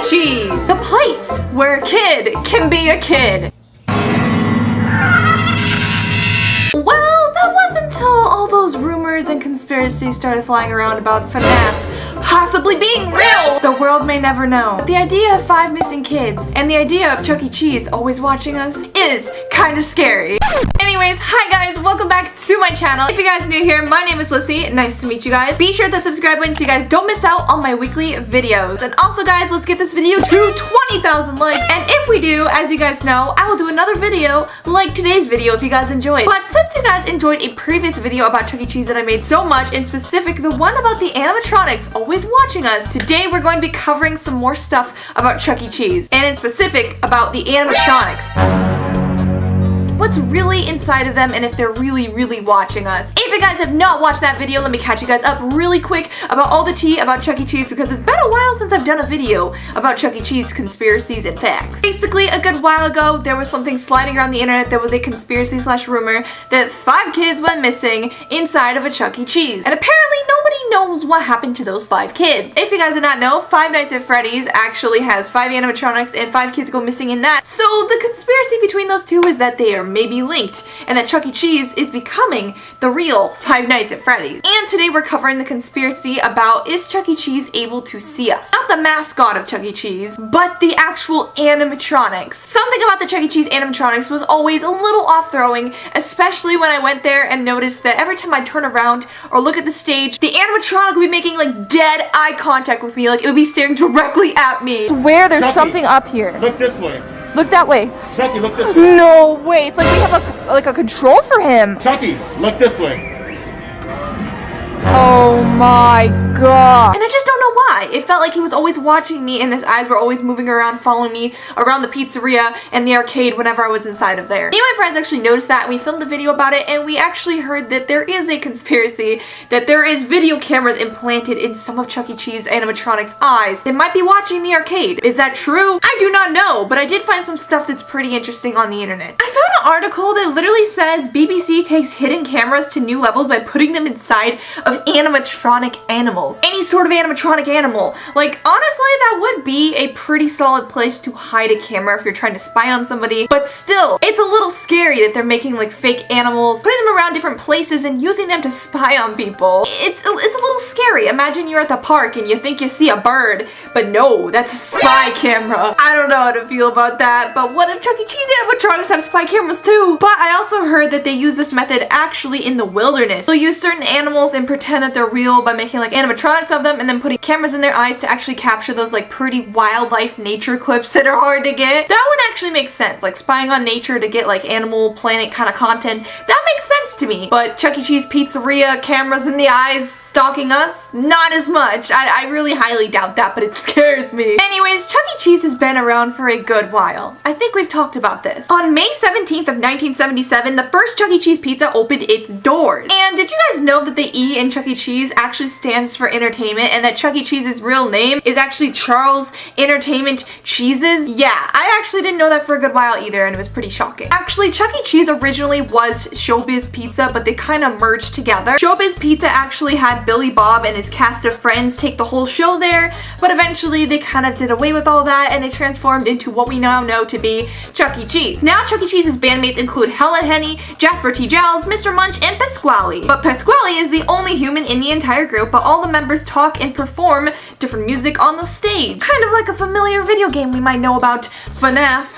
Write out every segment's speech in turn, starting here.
Cheese, the place where a kid can be a kid. Well, that wasn't until all those rumors and conspiracies started flying around about FNAF possibly being real. The world may never know. The idea of 5 missing kids and the idea of Chuck E. Cheese always watching us is kind of scary. Anyways, hi guys, welcome back to my channel. If you guys are new here, my name is Lyssy. Nice to meet you guys. Be sure to subscribe button so you guys don't miss out on my weekly videos. And also guys, let's get this video to 20,000 likes. And if we do, as you guys know, I will do another video like today's video if you guys enjoyed. But since you guys enjoyed a previous video about Chuck E. Cheese that I made so much, in specific the one about the animatronics always watching us, today we're going to be covering some more stuff about Chuck E. Cheese, and in specific about the animatronics. What's really inside of them and if they're really watching us. If you guys have not watched that video, let me catch you guys up really quick about all the tea about Chuck E. Cheese because it's been a while since I've done a video about Chuck E. Cheese conspiracies and facts. Basically, a good while ago, there was something sliding around the internet that was a conspiracy / rumor that 5 kids went missing inside of a Chuck E. Cheese. And apparently nobody knows what happened to those 5 kids. If you guys did not know, Five Nights at Freddy's actually has 5 animatronics and 5 kids go missing in that. So the conspiracy between those two is that they are maybe linked and that Chuck E. Cheese is becoming the real Five Nights at Freddy's. And today we're covering the conspiracy about, is Chuck E. Cheese able to see us? Not the mascot of Chuck E. Cheese, but the actual animatronics. Something about the Chuck E. Cheese animatronics was always a little off-throwing, especially when I went there and noticed that every time I turn around or look at the stage, the animatronic would be making like dead eye contact with me, like it would be staring directly at me. I swear there's Chucky, something up here. Look this way. Look that way. Chucky, look this way. No way. It's like we have a control for him. Chucky, look this way. Oh my god. And I just don't know why. It felt like he was always watching me and his eyes were always moving around, following me around the pizzeria and the arcade whenever I was inside of there. Me and my friends actually noticed that and we filmed a video about it, and we actually heard that there is a conspiracy that there is video cameras implanted in some of Chuck E. Cheese animatronics' eyes that might be watching the arcade. Is that true? I do not know, but I did find some stuff that's pretty interesting on the internet. I found an article that literally says BBC takes hidden cameras to new levels by putting them inside of animatronic animals. Any sort of animatronic animal. Like, honestly, that would be a pretty solid place to hide a camera if you're trying to spy on somebody, but still, it's a little scary that they're making like fake animals, putting them around different places and using them to spy on people. It's a little scary. Imagine you're at the park and you think you see a bird, but no, that's a spy camera. I don't know how to feel about that, but what if Chuck E. Cheese animatronics have spy cameras too? But I also heard that they use this method actually in the wilderness. They'll use certain animals and pretend that they're real by making like animatronics of them and then putting cameras in their eyes to actually capture those like pretty wildlife nature clips that are hard to get. That would actually make sense, like spying on nature to get like Animal Planet kind of content. That makes sense to me. But Chuck E. Cheese pizzeria cameras in the eyes stalking us? Not as much. I really highly doubt that, but it scares me. Anyways, Chuck E. Cheese has been around for a good while. I think we've talked about this. On May 17th of 1977, the first Chuck E. Cheese pizza opened its doors. And did you guys know that the E in Chuck E. Cheese actually stands for entertainment, and that Chuck E. Cheese's real name is actually Charles Entertainment Cheeses? Yeah, I actually didn't know that for a good while either, and it was pretty shocking. Actually, Chuck E. Cheese originally was Showbiz Pizza, but they kind of merged together. Showbiz Pizza actually had Billy Bob and his cast of friends take the whole show there, but eventually they kind of did away with all that and they transformed into what we now know to be Chuck E. Cheese. Now Chuck E. Cheese's bandmates include Helen Henny, Jasper T. Giles, Mr. Munch, and Pasquale. But Pasquale is the only human in the entire group, but all the members talk and perform different music on the stage. Kind of like a familiar video game we might know about, FNAF.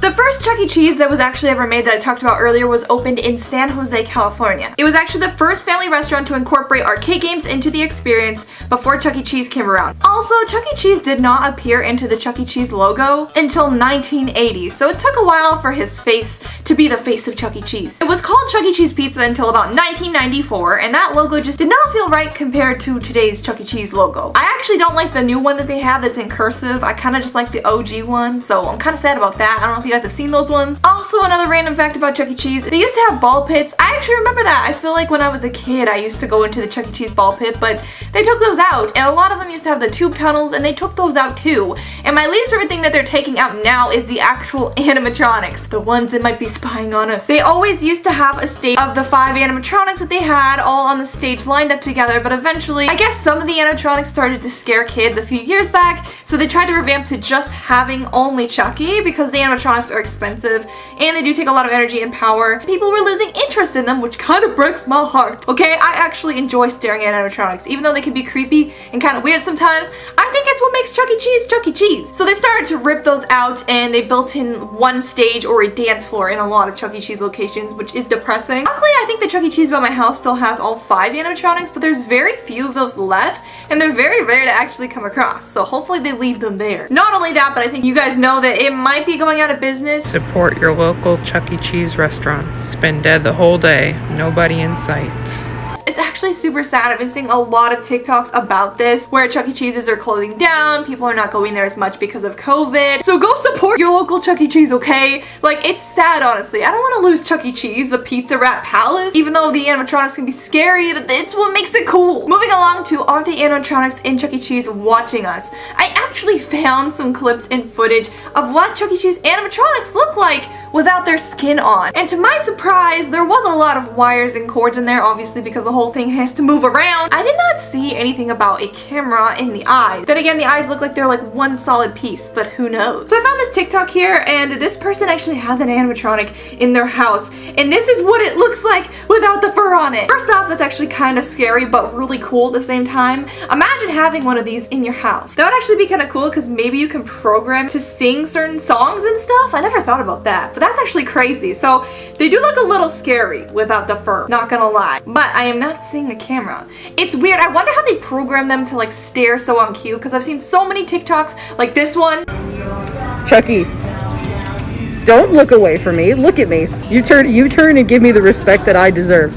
The first Chuck E. Cheese that was actually ever made that I talked about earlier was opened in San Jose, California. It was actually the first family restaurant to incorporate arcade games into the experience before Chuck E. Cheese came around. Also, Chuck E. Cheese did not appear into the Chuck E. Cheese logo until 1980, so it took a while for his face to be the face of Chuck E. Cheese. It was called Chuck E. Cheese Pizza until about 1994, and that logo just did not feel right compared to today's Chuck E. Cheese logo. I actually don't like the new one that they have that's in cursive. I kind of just like the OG one, so I'm kind of sad about that. I don't know if you guys have seen those ones. Also, Also, another random fact about Chuck E. Cheese, they used to have ball pits. I actually remember that. I feel like when I was a kid, I used to go into the Chuck E. Cheese ball pit, but they took those out, and a lot of them used to have the tube tunnels, and they took those out too. And my least favorite thing that they're taking out now is the actual animatronics, the ones that might be spying on us. They always used to have a stage of the 5 animatronics that they had all on the stage lined up together, but eventually, I guess some of the animatronics started to scare kids a few years back, so they tried to revamp to just having only Chucky because the animatronics are expensive and they do take a lot of energy and power. People were losing interest in them, which kind of breaks my heart. Okay, I actually enjoy staring at animatronics, even though they can be creepy and kind of weird sometimes. I think it's what makes Chuck E. Cheese Chuck E. Cheese. So they started to rip those out and they built in one stage or a dance floor in a lot of Chuck E. Cheese locations, which is depressing. Luckily, I think the Chuck E. Cheese by my house still has all 5 animatronics, but there's very few of those left, and they're very rare to actually come across, so hopefully they leave them there. Not only that, but I think you guys know that it might be going out of business. Support your local Chuck E. Cheese restaurant. It's been dead the whole day. Nobody in sight. It's actually super sad. I've been seeing a lot of TikToks about this, where Chuck E. Cheeses are closing down, people are not going there as much because of COVID. So go support your local Chuck E. Cheese, okay? Like, it's sad, honestly. I don't want to lose Chuck E. Cheese, the Pizza Rat Palace. Even though the animatronics can be scary, it's what makes it cool. Moving along to, are the animatronics in Chuck E. Cheese watching us? I actually found some clips and footage of what Chuck E. Cheese animatronics look like without their skin on. And to my surprise, there was a lot of wires and cords in there, obviously because the whole thing has to move around. I did not see anything about a camera in the eyes. Then again, the eyes look like they're like one solid piece, but who knows? So I found this TikTok here, and this person actually has an animatronic in their house, and this is what it looks like without the fur on it. First off, it's actually kind of scary, but really cool at the same time. Imagine having one of these in your house. That would actually be kind of cool, because maybe you can program to sing certain songs and stuff. I never thought about that, but that's actually crazy. So they do look a little scary without the fur, not gonna lie. But I am not seeing the camera. It's weird. I wonder how they program them to like stare so on cue, because I've seen so many TikToks like this one. Chucky, don't look away from me. Look at me. You turn and give me the respect that I deserve.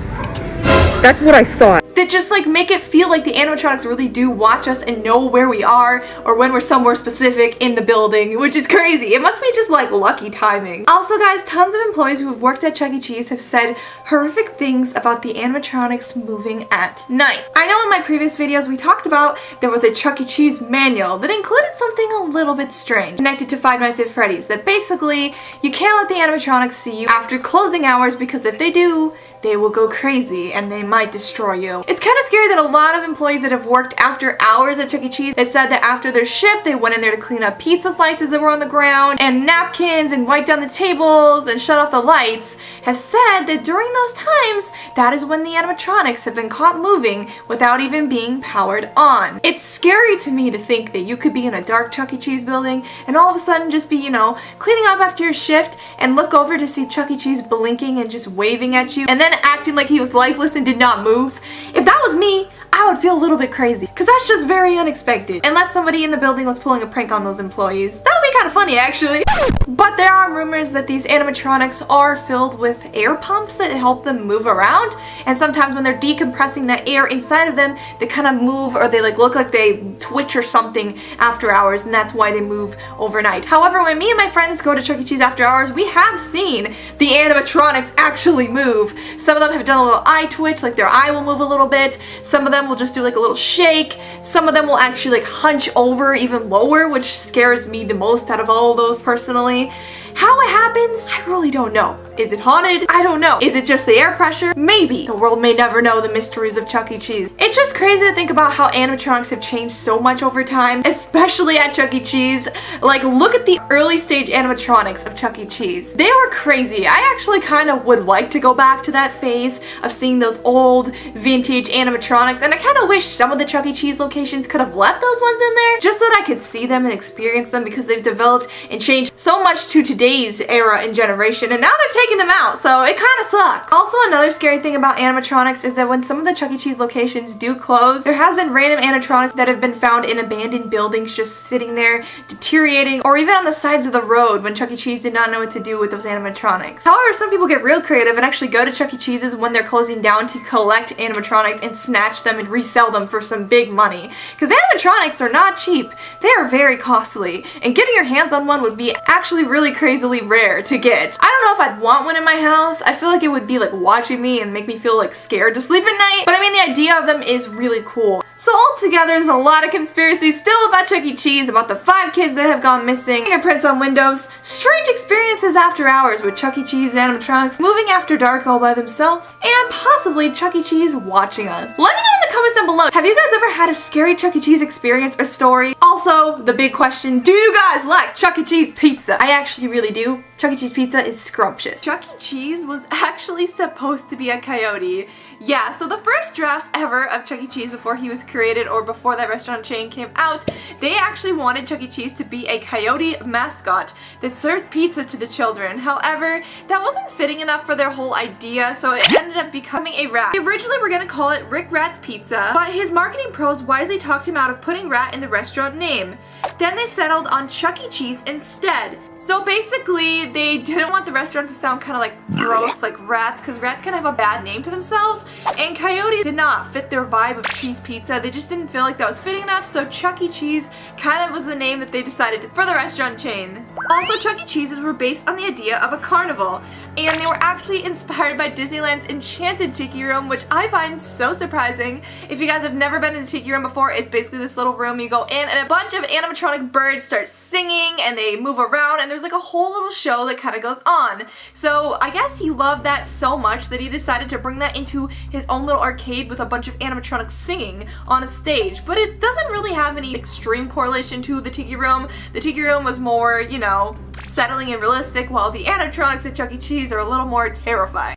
That's what I thought. That just like make it feel like the animatronics really do watch us and know where we are or when we're somewhere specific in the building, which is crazy. It must be just like lucky timing. Also guys, tons of employees who have worked at Chuck E. Cheese have said horrific things about the animatronics moving at night. I know in my previous videos we talked about there was a Chuck E. Cheese manual that included something a little bit strange connected to Five Nights at Freddy's, that basically you can't let the animatronics see you after closing hours, because if they do, they will go crazy and they might destroy you. It's kind of scary that a lot of employees that have worked after hours at Chuck E. Cheese, it said that after their shift they went in there to clean up pizza slices that were on the ground and napkins and wipe down the tables and shut off the lights, have said that during those times, that is when the animatronics have been caught moving without even being powered on. It's scary to me to think that you could be in a dark Chuck E. Cheese building and all of a sudden just be, you know, cleaning up after your shift and look over to see Chuck E. Cheese blinking and just waving at you and then acting like he was lifeless and did not move. If that was me, I would feel a little bit crazy, because that's just very unexpected. Unless somebody in the building was pulling a prank on those employees. That would be kind of funny, actually. But there are rumors that these animatronics are filled with air pumps that help them move around, and sometimes when they're decompressing that air inside of them, they kind of move, or they like look like they twitch or something after hours, and that's why they move overnight. However, when me and my friends go to Chuck E. Cheese after hours, we have seen the animatronics actually move. Some of them have done a little eye twitch, like their eye will move a little bit. Some of them will just do like a little shake. Some of them will actually like hunch over even lower, which scares me the most out of all of those personally. How it happens, I really don't know. Is it haunted? I don't know. Is it just the air pressure? Maybe. The world may never know the mysteries of Chuck E. Cheese. It's just crazy to think about how animatronics have changed so much over time, especially at Chuck E. Cheese. Like, look at the early stage animatronics of Chuck E. Cheese. They were crazy. I actually kind of would like to go back to that phase of seeing those old vintage animatronics, and I kind of wish some of the Chuck E. Cheese locations could have left those ones in there just so that I could see them and experience them, because they've developed and changed so much to today's era and generation, and now they're taking them out, so it kind of sucks. Also, another scary thing about animatronics is that when some of the Chuck E. Cheese locations do close, there has been random animatronics that have been found in abandoned buildings just sitting there deteriorating, or even on the sides of the road when Chuck E. Cheese did not know what to do with those animatronics. However, some people get real creative and actually go to Chuck E. Cheese's when they're closing down to collect animatronics and snatch them and resell them for some big money, because animatronics are not cheap. They are very costly, and getting your hands on one would be actually really crazy crazily rare to get. I don't know if I'd want one in my house. I feel like it would be like watching me and make me feel like scared to sleep at night, but I mean the idea of them is really cool. So altogether, there's a lot of conspiracies still about Chuck E. Cheese, about the 5 kids that have gone missing, fingerprints on windows, strange experiences after hours with Chuck E. Cheese animatronics moving after dark all by themselves, and possibly Chuck E. Cheese watching us. Let me know in the comments down below, have you guys ever had a scary Chuck E. Cheese experience or story? Also, the big question, do you guys like Chuck E. Cheese pizza? I actually really do. Chuck E. Cheese pizza is scrumptious. Chuck E. Cheese was actually supposed to be a coyote. Yeah, so the first drafts ever of Chuck E. Cheese before he was created or before that restaurant chain came out, they actually wanted Chuck E. Cheese to be a coyote mascot that served pizza to the children. However, that wasn't fitting enough for their whole idea, so it ended up becoming a rat. They originally were going to call it Rick Rat's Pizza, but his marketing pros wisely talked him out of putting rat in the restaurant name. Then they settled on Chuck E. Cheese instead. So basically, they didn't want the restaurant to sound kind of like gross, like rats, because rats kind of have a bad name to themselves, and coyotes did not fit their vibe of cheese pizza. They just didn't feel like that was fitting enough, so Chuck E. Cheese kind of was the name that they decided for the restaurant chain. Also, Chuck E. Cheese's were based on the idea of a carnival, and they were actually inspired by Disneyland's Enchanted Tiki Room, which I find so surprising. If you guys have never been in a Tiki Room before, it's basically this little room you go in and a bunch of animatronic birds start singing and they move around and there's like a whole little show that kind of goes on. So I guess he loved that so much that he decided to bring that into his own little arcade with a bunch of animatronics singing on a stage. But it doesn't really have any extreme correlation to the Tiki Room. The Tiki Room was more, you know, settling and realistic, while the animatronics at Chuck E. Cheese are a little more terrifying.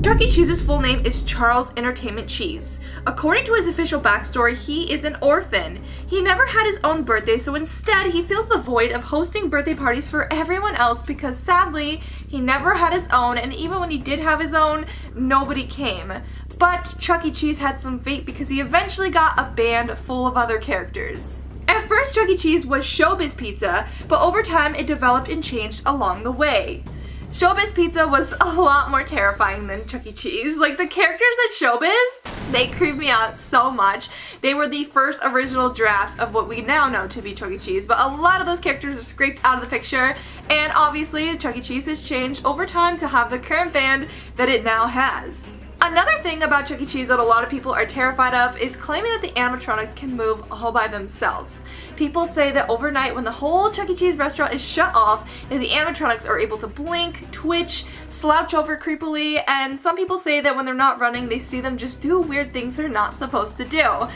Chuck E. Cheese's full name is Charles Entertainment Cheese. According to his official backstory, he is an orphan. He never had his own birthday, so instead he feels the void of hosting birthday parties for everyone else because sadly, he never had his own, and even when he did have his own, nobody came. But Chuck E. Cheese had some fate because he eventually got a band full of other characters. At first, Chuck E. Cheese was Showbiz Pizza, but over time it developed and changed along the way. Showbiz Pizza was a lot more terrifying than Chuck E. Cheese. Like, the characters at Showbiz, they creeped me out so much. They were the first original drafts of what we now know to be Chuck E. Cheese, but a lot of those characters are scraped out of the picture, and obviously Chuck E. Cheese has changed over time to have the current band that it now has. Another thing about Chuck E. Cheese that a lot of people are terrified of is claiming that the animatronics can move all by themselves. People say that overnight when the whole Chuck E. Cheese restaurant is shut off, that the animatronics are able to blink, twitch, slouch over creepily, and some people say that when they're not running, they see them just do weird things they're not supposed to do.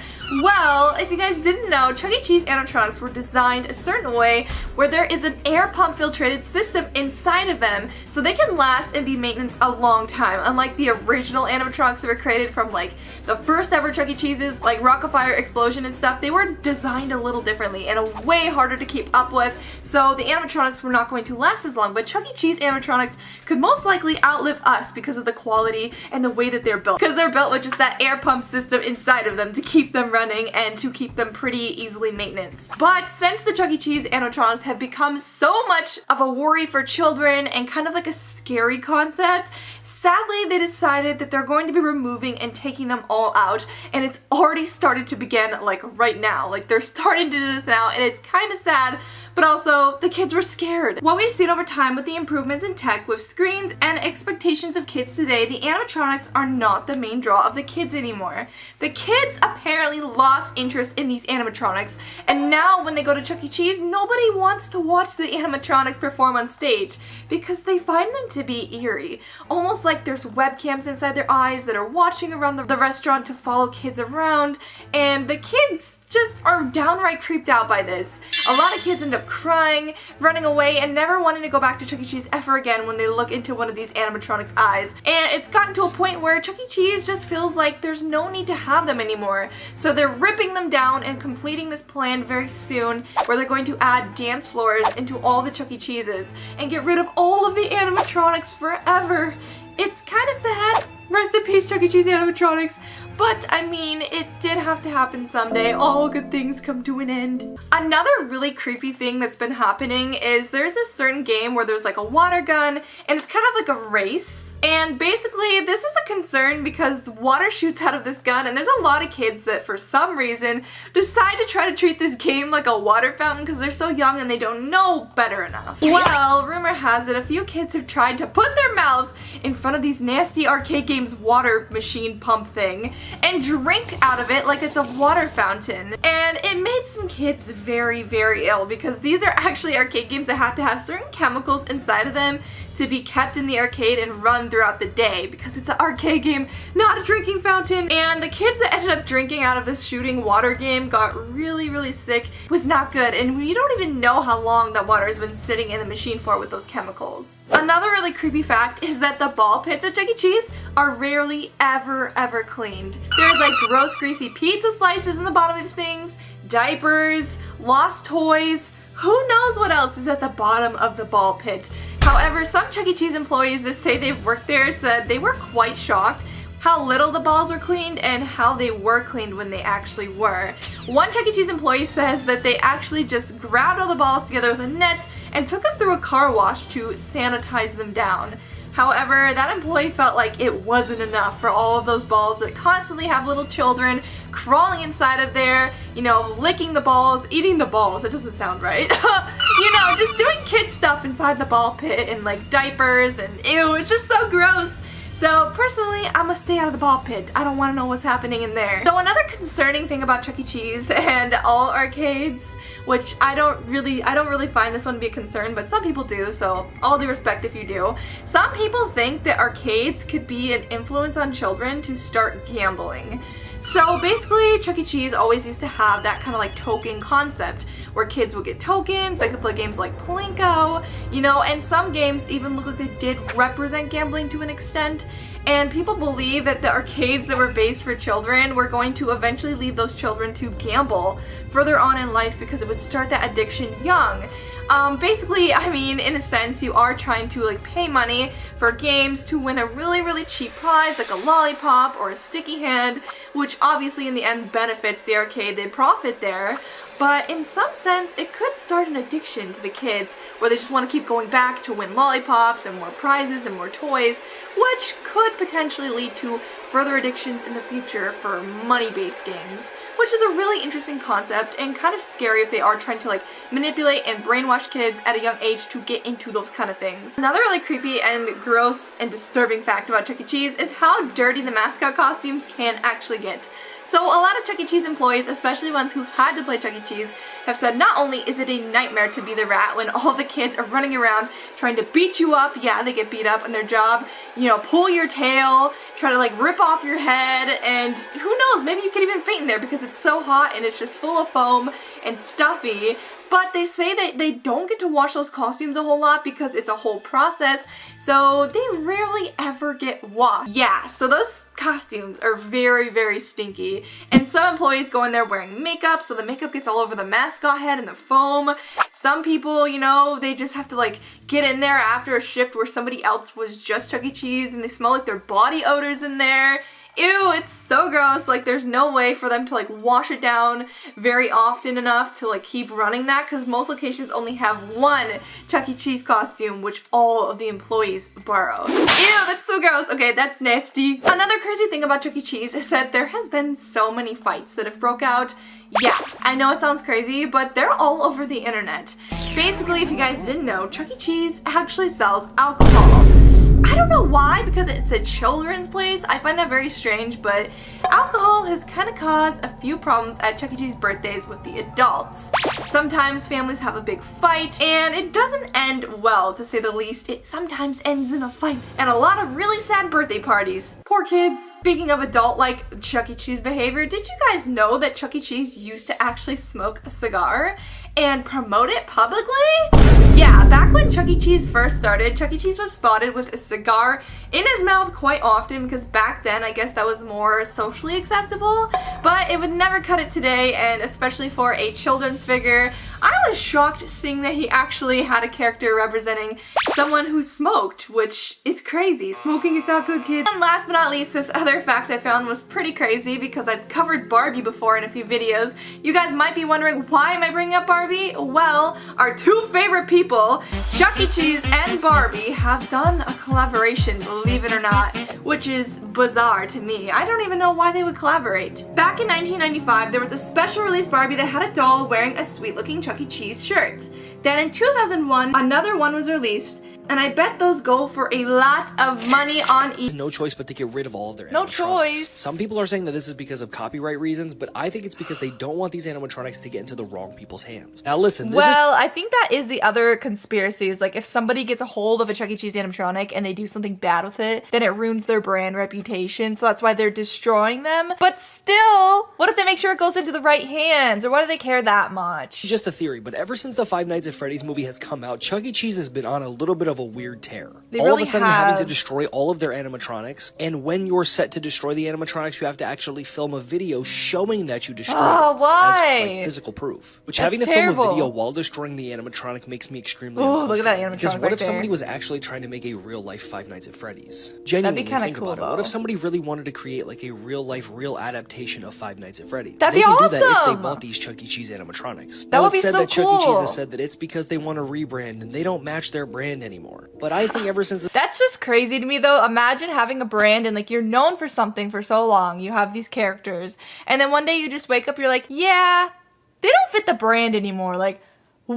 Well, if you guys didn't know, Chuck E. Cheese animatronics were designed a certain way where there is an air pump filtrated system inside of them so they can last and be maintenance a long time, unlike the original animatronics that were created from like the first ever Chuck E. Cheese's, like Rock-afire Explosion and stuff. They were designed a little differently and way harder to keep up with, so the animatronics were not going to last as long, but Chuck E. Cheese animatronics could most likely outlive us because of the quality and the way that they're built. Because they're built with just that air pump system inside of them to keep them running and to keep them pretty easily maintained. But since the Chuck E. Cheese animatronics have become so much of a worry for children and kind of like a scary concept, sadly they decided that they're going to be removing and taking them all out, and it's already started to begin like right now. Like they're starting to do this now and it's kind of sad, but also the kids were scared. What we've seen over time with the improvements in tech with screens and expectations of kids today, the animatronics are not the main draw of the kids anymore. The kids apparently lost interest in these animatronics, and now when they go to Chuck E. Cheese, nobody wants to watch the animatronics perform on stage because they find them to be eerie. Almost like there's webcams inside their eyes that are watching around the restaurant to follow kids around, and the kids just are downright creeped out by this. A lot of kids end up crying, running away, and never wanting to go back to Chuck E. Cheese ever again when they look into one of these animatronics' eyes. And it's gotten to a point where Chuck E. Cheese just feels like there's no need to have them anymore. So they're ripping them down and completing this plan very soon where they're going to add dance floors into all the Chuck E. Cheeses and get rid of all of the animatronics forever. It's kind of sad, Rest in peace, Chuck E. Cheese animatronics. But, I mean, it did have to happen someday. All good things come to an end. Another really creepy thing that's been happening is there's this certain game where there's like a water gun, and it's kind of like a race. And basically, this is a concern because the water shoots out of this gun, and there's a lot of kids that for some reason decide to try to treat this game like a water fountain because they're so young and they don't know better enough. Well, rumor has it a few kids have tried to put their mouths in front of these nasty arcade games water machine pump thing and drink out of it like it's a water fountain. And it made some kids very, very ill because these are actually arcade games that have to have certain chemicals inside of them to be kept in the arcade and run throughout the day because it's an arcade game, not a drinking fountain. And the kids that ended up drinking out of this shooting water game got really, really sick. It was not good, and we don't even know how long that water has been sitting in the machine for with those chemicals. Another really creepy fact is that the ball pits at Chuck E. Cheese are rarely ever cleaned. There's like gross greasy pizza slices in the bottom of these things, diapers, lost toys, who knows what else is at the bottom of the ball pit. However, some Chuck E. Cheese employees that say they've worked there said they were quite shocked how little the balls were cleaned and how they were cleaned when they actually were. One Chuck E. Cheese employee says that they actually just grabbed all the balls together with a net and took them through a car wash to sanitize them down. However, that employee felt like it wasn't enough for all of those balls that constantly have little children crawling inside of there, you know, licking the balls, eating the balls. It doesn't sound right. You know, just doing kid stuff inside the ball pit and like diapers and ew, it's just so gross. So personally, I'm gonna stay out of the ball pit. I don't want to know what's happening in there. So another concerning thing about Chuck E. Cheese and all arcades, which I don't really find this one to be a concern, but some people do, so all due respect if you do. Some people think that arcades could be an influence on children to start gambling. So basically, Chuck E. Cheese always used to have that kind of like token concept where kids would get tokens, they could play games like Plinko, you know, and some games even look like they did represent gambling to an extent. And people believe that the arcades that were based for children were going to eventually lead those children to gamble further on in life because it would start that addiction young. Basically, I mean, in a sense, you are trying to like pay money for games to win a really, really cheap prize like a lollipop or a sticky hand, which obviously in the end benefits the arcade, they profit there. But in some sense, it could start an addiction to the kids where they just want to keep going back to win lollipops and more prizes and more toys, which could potentially lead to further addictions in the future for money-based games, which is a really interesting concept and kind of scary if they are trying to like manipulate and brainwash kids at a young age to get into those kind of things. Another really creepy and gross and disturbing fact about Chuck E. Cheese is how dirty the mascot costumes can actually get. So a lot of Chuck E. Cheese employees, especially ones who had to play Chuck E. Cheese, have said not only is it a nightmare to be the rat when all the kids are running around trying to beat you up, yeah, they get beat up in their job, you know, pull your tail, try to like rip off your head, and who knows, maybe you could even faint in there because it's so hot and it's just full of foam and stuffy. But they say that they don't get to wash those costumes a whole lot because it's a whole process, so they rarely ever get washed. Yeah, so those costumes are very, very stinky. And some employees go in there wearing makeup, so the makeup gets all over the mascot head and the foam. Some people, you know, they just have to like get in there after a shift where somebody else was just Chuck E. Cheese and they smell like their body odors in there. Ew, it's so gross. Like, there's no way for them to like wash it down very often enough to like keep running that because most locations only have one Chuck E. Cheese costume which all of the employees borrow. Ew, that's so gross. Okay, that's nasty. Another crazy thing about Chuck E. Cheese is that there has been so many fights that have broke out. Yeah, I know it sounds crazy, but they're all over the internet. Basically, if you guys didn't know, Chuck E. Cheese actually sells alcohol. I don't know why, because it's a children's place. I find that very strange, but alcohol has kind of caused a few problems at Chuck E. Cheese birthdays with the adults. Sometimes families have a big fight, and it doesn't end well, to say the least. It sometimes ends in a fight, and a lot of really sad birthday parties. Poor kids. Speaking of adult-like Chuck E. Cheese behavior, did you guys know that Chuck E. Cheese used to actually smoke a cigar and promote it publicly? Yeah, back when Chuck E. Cheese first started, Chuck E. Cheese was spotted with a cigar in his mouth quite often because back then I guess that was more socially acceptable, but it would never cut it today, and especially for a children's figure, I was shocked seeing that he actually had a character representing someone who smoked, which is crazy. Smoking is not good, kids. And last but not least, this other fact I found was pretty crazy because I've covered Barbie before in a few videos. You guys might be wondering, why am I bringing up Barbie? Well, our two favorite people, Chuck E. Cheese and Barbie, have done a collaboration, believe it or not, which is bizarre to me. I don't even know why they would collaborate. Back in 1995, there was a special release Barbie that had a doll wearing a sweet-looking Chuck E. Cheese shirt. Then in 2001, another one was released, and I bet those go for a lot of money on each. No choice but to get rid of all of their animatronics. No choice. Some people are saying that this is because of copyright reasons, but I think it's because they don't want these animatronics to get into the wrong people's hands. Now listen, Well, I think that is the other conspiracy, is like if somebody gets a hold of a Chuck E. Cheese animatronic and they do something bad with it, then it ruins their brand reputation, so that's why they're destroying them. But still, what if they make sure it goes into the right hands, or why do they care that much? just a theory, but ever since the Five Nights at Freddy's movie has come out, Chuck E. Cheese has been on a little bit of a weird tear. They all really of a sudden have. having to destroy all of their animatronics, and when you're set to destroy the animatronics, you have to actually film a video showing that you destroyed Oh, it why? as like, physical proof. Which That's having to terrible. film a video while destroying the animatronic makes me extremely Oh, look at that uncomfortable. animatronic Because what right if somebody there. was actually trying to make a real-life Five Nights at Freddy's? Genuinely, kinda think cool, about it. What though. if somebody really wanted to create like a real-life, real adaptation of Five Nights at Freddy's? That'd They be can do that if awesome. they bought these Chuck E. Cheese animatronics. That Now, would it's be said so that Chuck E. Cheese cool. has said that it's because they want to rebrand and they don't match their brand anymore. But I think ever since That's just crazy to me though. Imagine having a brand and like you're known for something for so long. You have these characters and then one day you just wake up, you're like, yeah, they don't fit the brand anymore. Like,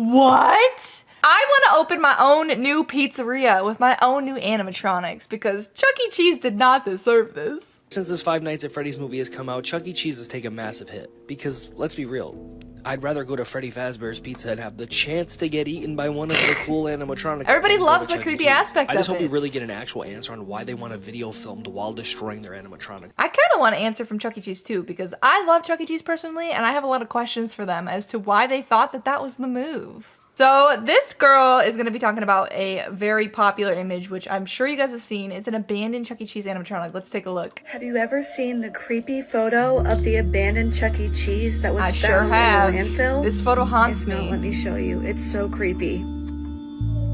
what? I want to open my own new pizzeria with my own new animatronics because Chuck E. Cheese did not deserve this. this Five Nights at Freddy's movie has come out, Chuck E. Cheese has taken a massive hit. Because, let's be real, I'd rather go to Freddy Fazbear's Pizza and have the chance to get eaten by one of the cool animatronics. Everybody than go to loves the Chuck E. creepy Cheese. aspect I just of hope we it. really get an actual answer on why they want a video filmed while destroying their animatronics. I kind of want to answer from Chuck E. Cheese too because I love Chuck E. Cheese personally and I have a lot of questions for them as to why they thought that that was the move. So this girl is going to be talking about a very popular image, which I'm sure you guys have seen. It's an abandoned Chuck E. Cheese animatronic. Let's take a look. Have you ever seen the creepy photo of the abandoned Chuck E. Cheese that was I found sure have. in the landfill? This photo haunts If not, me. let me show you. It's so creepy.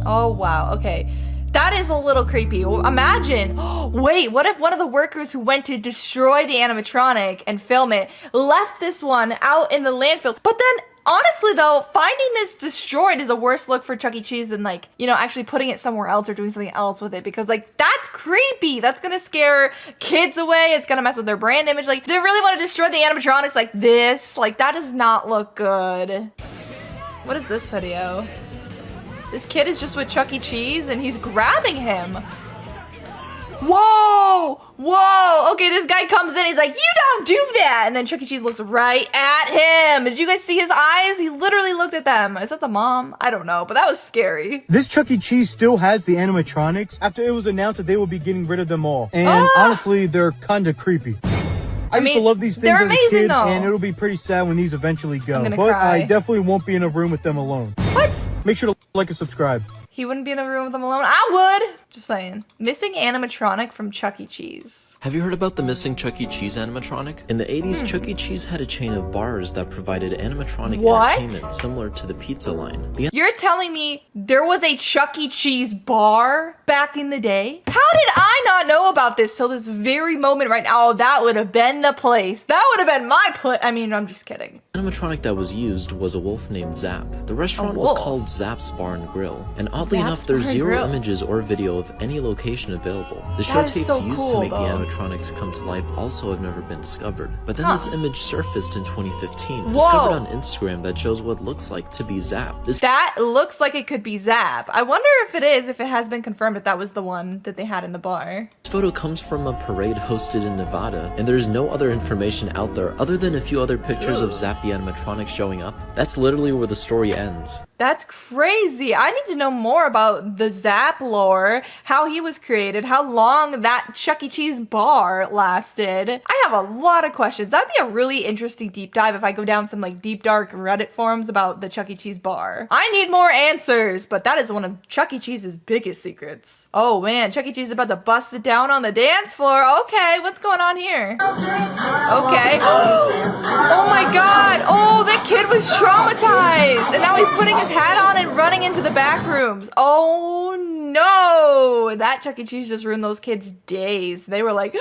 Oh, wow. Okay. That is a little creepy. Imagine, wait, what if one of the workers who went to destroy the animatronic and film it left this one out in the landfill? But then, honestly though, finding this destroyed is a worse look for Chuck E. Cheese than like, you know, actually putting it somewhere else or doing something else with it because like, that's creepy. That's gonna scare kids away. It's gonna mess with their brand image. Like, they really want to destroy the animatronics like this. Like, that does not look good. What is this video? This kid is just with Chuck E. Cheese and he's grabbing him. Whoa! Whoa! Okay, this guy comes in, he's like, you don't do that! And then Chuck E. Cheese looks right at him. Did you guys see his eyes? He literally looked at them. Is that the mom? I don't know, but that was scary. This Chuck E. Cheese still has the animatronics after it was announced that they will be getting rid of them all. And honestly, they're kind of creepy. I used mean, to love these things they're as a amazing, kid, though. and it'll be pretty sad when these eventually go. I'm gonna But cry. I definitely won't be in a room with them alone. What? Make sure to like and subscribe. He wouldn't be in a room with them alone? I would! Just saying. Missing animatronic from Chuck E. Cheese. Have you heard about the missing Chuck E. Cheese animatronic? In the 80s, Chuck E. Cheese had a chain of bars that provided animatronic What? entertainment similar to the pizza line. The You're telling me there was a Chuck E. Cheese bar back in the day? How did I not know about this till this very moment right now? Oh, that would have been the place. That would have been my place. I mean, I'm just kidding. animatronic that was used was a wolf named Zap. The restaurant A was wolf? called Zap's Bar and Grill, and oddly Zap's enough, there's Bar and zero Grill. images or video of any location available. The show That is tapes so used cool, to make though. the animatronics come to life also have never been discovered. But then this image surfaced in 2015, Whoa. discovered on Instagram, that shows what looks like to be Zap. This That looks like it could be Zap. I wonder if it is, if it has been confirmed that that was the one that they had in the bar. photo comes from a parade hosted in Nevada, and there's no other information out there other than a few other pictures of Zap the animatronic showing up. That's literally where the story ends. That's crazy. I need to know more about the Zap lore, how he was created, how long that Chuck E. Cheese bar lasted. I have a lot of questions. That'd be a really interesting deep dive if I go down some like deep dark Reddit forums about the Chuck E. Cheese bar. I need more answers, but that is one of Chuck E. Cheese's biggest secrets. Oh man, Chuck E. Cheese is about to bust it down on the dance floor. Okay, what's going on here? Okay. Oh my god. Oh, that kid was traumatized. And now he's putting his hat on and running into the back rooms. Oh no! That Chuck E. Cheese just ruined those kids' days. They were like,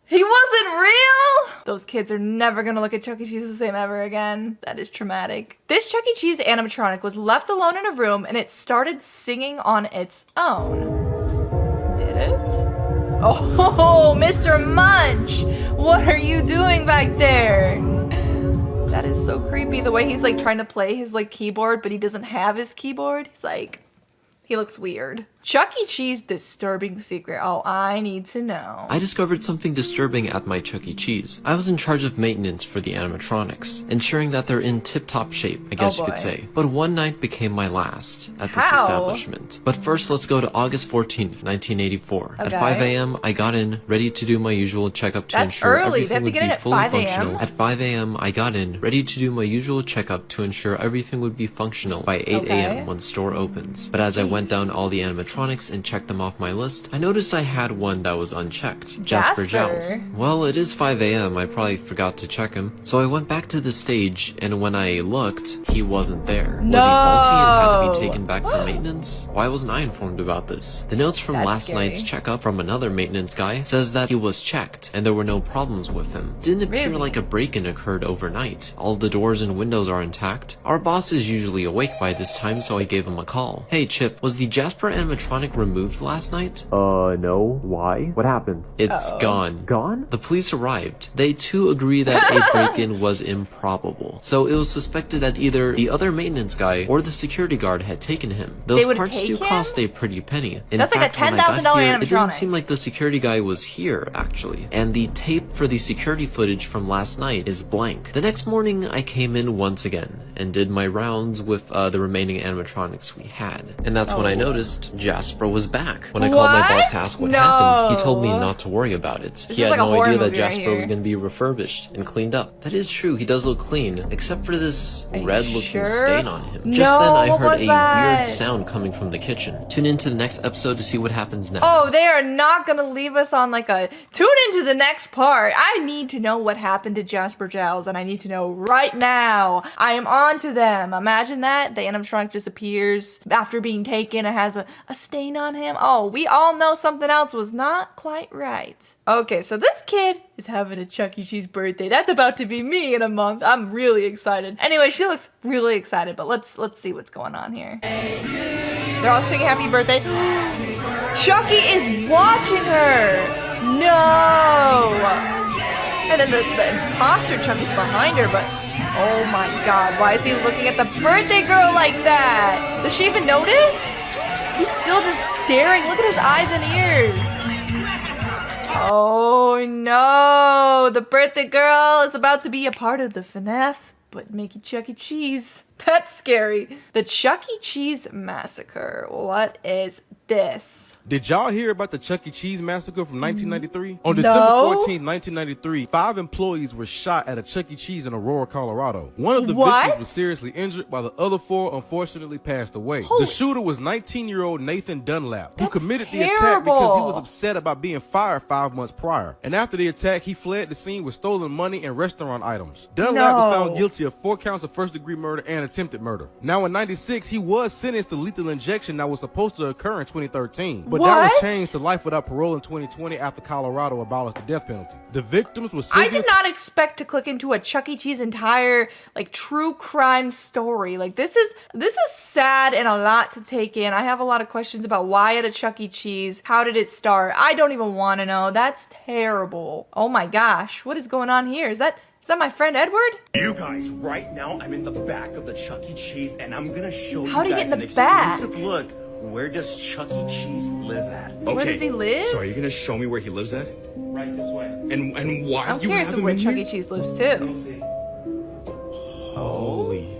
he wasn't real! Those kids are never gonna look at Chuck E. Cheese the same ever again. That is traumatic. This Chuck E. Cheese animatronic was left alone in a room and it started singing on its own. Did it? Oh, Mr. Munch! What are you doing back there? That is so creepy, the way he's like trying to play his like keyboard, but he doesn't have his keyboard. He's like, he looks weird. Chuck E. Cheese disturbing secret. Oh, I need to know. I discovered something disturbing at my Chuck E. Cheese. I was in charge of maintenance for the animatronics, ensuring that they're in tip-top shape, I guess you could say. But one night became my last at this establishment. But first, let's go to August 14th, 1984. At 5 a.m., I got in, ready to do my usual checkup to ensure everything would be fully functional. At 5 a.m., I got in, ready to do my usual checkup to ensure everything would be functional by 8 a.m. when the store opens. But as I went down all the animatronics and checked them off my list, I noticed I had one that was unchecked. Jasper Jowls. Well, it is 5 a.m. I probably forgot to check him. So I went back to the stage, and when I looked, he wasn't there. Was he faulty and had to be taken back for maintenance? Why wasn't I informed about this? The notes from last night's checkup from another maintenance guy says that he was checked, and there were no problems with him. Didn't appear like a break-in occurred overnight. All the doors and windows are intact. Our boss is usually awake by this time, so I gave him a call. Hey Chip, was the Jasper animatronic removed last night? No. Why? What happened? It's gone. Gone? The police arrived. They too agree that a break-in was improbable. So it was suspected that either the other maintenance guy or the security guard had taken him. Those parts do cost a pretty penny. In That's fact, like a $10,000 animatronic. It didn't seem like the security guy was here, actually. And the tape for the security footage from last night is blank. The next morning, I came in once again and did my rounds with the remaining animatronics we had. And that's when I noticed Jasper was back. When I called my boss to ask what happened, he told me not to worry about it. He had no idea that Jasper was going to be refurbished and cleaned up. That is true, he does look clean, except for this red-looking stain on him. Just then, I heard a weird sound coming from the kitchen. Tune into the next episode to see what happens next. Oh, they are not gonna leave us on like a tune into the next part. I need to know what happened to Jasper Jowls, and I need to know right now. I am on to them. Imagine that. The animatronic just appears after being taken. It has a stain on him. Oh, we all know something else was not quite right. Okay, so this kid is having a Chuck E. Cheese birthday. That's about to be me in a month. I'm really excited. Anyway, she looks really excited, but let's see what's going on here. They're all singing happy birthday. Chucky is watching her. No. And then the imposter Chucky's behind her, but oh my god, why is he looking at the birthday girl like that? Does she even notice? He's still just staring. Look at his eyes and ears. Oh no, the birthday girl is about to be a part of the FNAF, but making Chuck E. Cheese. That's scary. The Chuck E. Cheese Massacre. What is this? Did y'all hear about the Chuck E. Cheese Massacre from 1993? On December 14, 1993, 5 employees were shot at a Chuck E. Cheese in Aurora, Colorado. One of the victims was seriously injured, while the other 4 unfortunately passed away. The shooter was 19-year-old Nathan Dunlap, who committed the attack because he was upset about being fired 5 months prior. And after the attack, he fled the scene with stolen money and restaurant items. Dunlap was found guilty of 4 counts of first-degree murder and attempted murder. Now in 96, he was sentenced to lethal injection that was supposed to occur in 2013. But that was changed to life without parole in 2020 after Colorado abolished the death penalty. The victims were I did not expect to click into a Chuck E. Cheese entire like true crime story. Like this is sad and a lot to take in. I have a lot of questions about why at a Chuck E. Cheese. How did it start? I don't even want to know. That's terrible. Oh my gosh, what is going on here? Is that my friend Edward? You guys, right now I'm in the back of the Chuck E. Cheese and I'm gonna show you How do you guys get in an the back? exclusive look. Where does Chuck E. Cheese live at? Okay. Where does he live? So are you gonna show me where he lives at? Right this way. And why I'm you curious have of him where in Chuck here? E. Cheese lives too. Holy.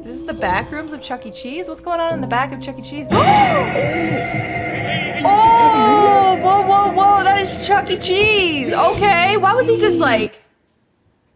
This is the back rooms of Chuck E. Cheese? What's going on in the back of Chuck E. Cheese? Oh! Whoa, that is Chuck E. Cheese. Okay, why was he just like...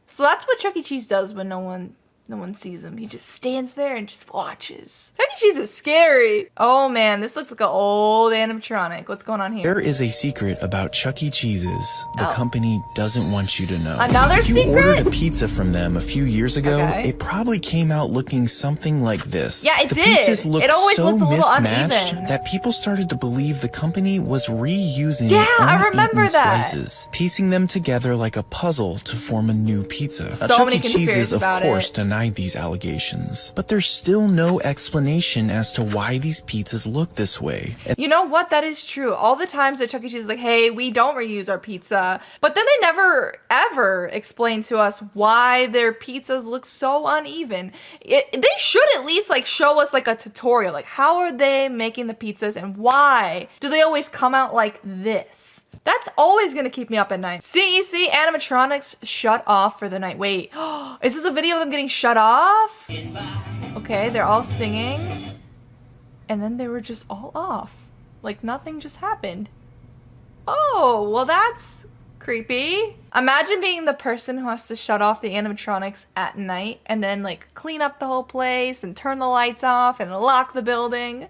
So that's what Chuck E. Cheese does when no one No one sees him. He just stands there and just watches. Chuck E. Cheese is scary. Oh man, this looks like an old animatronic. What's going on here? There is a secret about Chuck E. Cheese's the company doesn't want you to know. Another if you secret? ordered a pizza from them a few years ago, Okay. it probably came out looking something like this. Yeah, it the did. pieces looked It always so looked a little mismatched uneven. that people started to believe the company was reusing Yeah, I uneaten remember that. slices, piecing them together like a puzzle to form a new pizza. Now, So Chuck many E. Cheese's, conspiracies of about course, it. denied these allegations, but there's still no explanation as to why these pizzas look this way. You know what? That is true. All the times that Chuck E. Cheese is like, hey, we don't reuse our pizza. But then they never, ever explain to us why their pizzas look so uneven. They should at least like show us like a tutorial. Like, how are they making the pizzas and why do they always come out like this? That's always gonna keep me up at night. CEC animatronics shut off for the night. Wait, is this a video of them getting shut off? Okay, they're all singing. And then they were just all off. Like nothing just happened. Oh, well that's creepy. Imagine being the person who has to shut off the animatronics at night and then like clean up the whole place and turn the lights off and lock the building.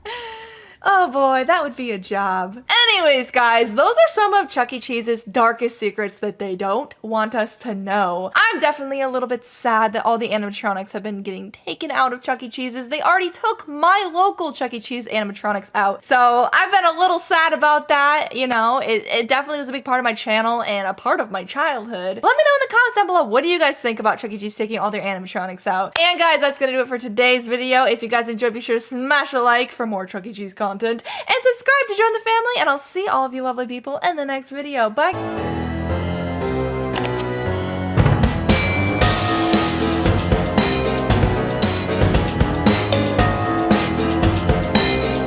Oh boy, that would be a job. Anyways, guys, those are some of Chuck E. Cheese's darkest secrets that they don't want us to know. I'm definitely a little bit sad that all the animatronics have been getting taken out of Chuck E. Cheese's. They already took my local Chuck E. Cheese animatronics out. So I've been a little sad about that. You know, it definitely was a big part of my channel and a part of my childhood. Let me know in the comments down below, what do you guys think about Chuck E. Cheese taking all their animatronics out? And guys, that's gonna do it for today's video. If you guys enjoyed, be sure to smash a like for more Chuck E. Cheese content and subscribe to join the family, and I'll see all of you lovely people in the next video. Bye!